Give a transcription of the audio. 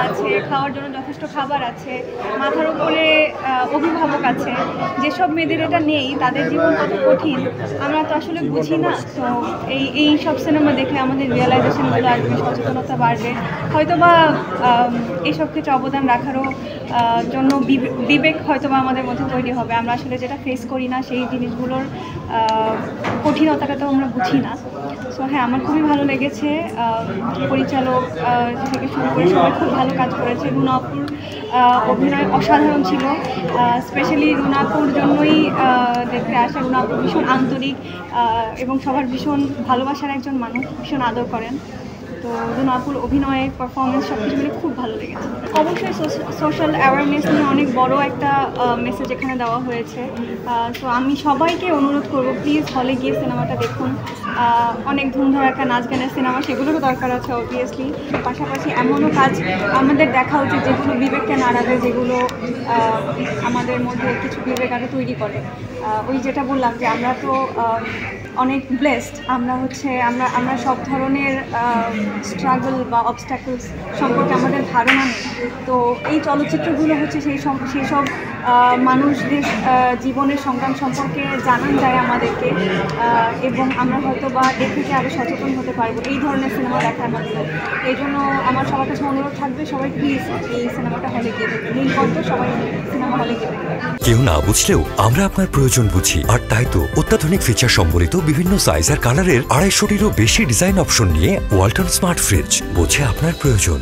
আছে, খাওয়ার জন্য যথেষ্ট খাবার আছে, মাথার উপরে অভিভাবক আছে। যেসব মেয়েদের এটা নেই তাদের জীবন কত কঠিন আমরা তো আসলে বুঝি না। তো এই সব সিনেমা দেখলে আমাদের রিয়েলাইজেশনগুলো আসবে, সচেতনতা বাড়বে, হয়তোবা এইসব ক্ষেত্রে অবদান রাখারও জন্য বিবেক হয়তোবা আমাদের মধ্যে তৈরি হবে। আমরা আসলে যেটা ফেস করি না সেই জিনিসগুলোর কঠিনতাটা তো আমরা বুঝি না। সো হ্যাঁ, আমার খুবই ভালো লেগেছে। পরিচালক থেকে শুরু করে সবাই খুব ভালো কাজ করেছে। রুনা আপুর অভিনয় অসাধারণ ছিল। স্পেশালি রুনা আপুর জন্যই দেখতে আসা। রুনা আপু ভীষণ আন্তরিক এবং সবার ভীষণ ভালোবাসার একজন মানুষ, ভীষণ আদর করেন। তো রুনা আপুর অভিনয়, পারফরমেন্স সব কিছু মিলে খুব ভালো লেগেছে। অবশ্যই সোশ্যাল অ্যাওয়ারনেস নিয়ে অনেক বড় একটা মেসেজ এখানে দেওয়া হয়েছে। তো আমি সবাইকে অনুরোধ করব, প্লিজ হলে গিয়ে সিনেমাটা দেখুন। অনেক ধুমধারাক্কা নাচ গানের সিনেমা, সেগুলোরও দরকার আছে অবভিয়াসলি। পাশাপাশি এমনও কাজ আমাদের দেখা উচিত যেগুলো বিবেককে নাড়াবে, যেগুলো আমাদের মধ্যে কিছু বিবেক আরও তৈরি করে। ওই যেটা বললাম যে আমরা তো অনেক ব্লেসড, আমরা সব ধরনের স্ট্রাগল বা অবস্ট্যাকলস সম্পর্কে আমাদের ধারণা নেই। তো এই চলচ্চিত্রগুলো হচ্ছে সেই সব মানুষদের জীবনের সংগ্রাম সম্পর্কে জানান যায় আমাদেরকে, এবং আমরা হয়তো বা এর থেকে আরও সচেতন হতে পারবো এই ধরনের সিনেমা দেখার মাধ্যমে। এই জন্য আমার সবার কাছে অনুরোধ থাকবে, সবাই প্লিজ এই সিনেমাটা হলে গিয়ে দেখবে। নীলকণ্ঠ, সবাই সিনেমা হলে গিয়ে দেখবে। কেউ না বুঝলেও আমরা আপনার প্রয়োজন বুঝি, আর তাই তো অত্যাধুনিক ফিচার সম্বলিত বিভিন্ন সাইজ আর কালারের 250-টিরও বেশি ডিজাইন অপশন নিয়ে ওয়ালটন স্মার্ট ফ্রিজ বোঝে আপনার প্রয়োজন।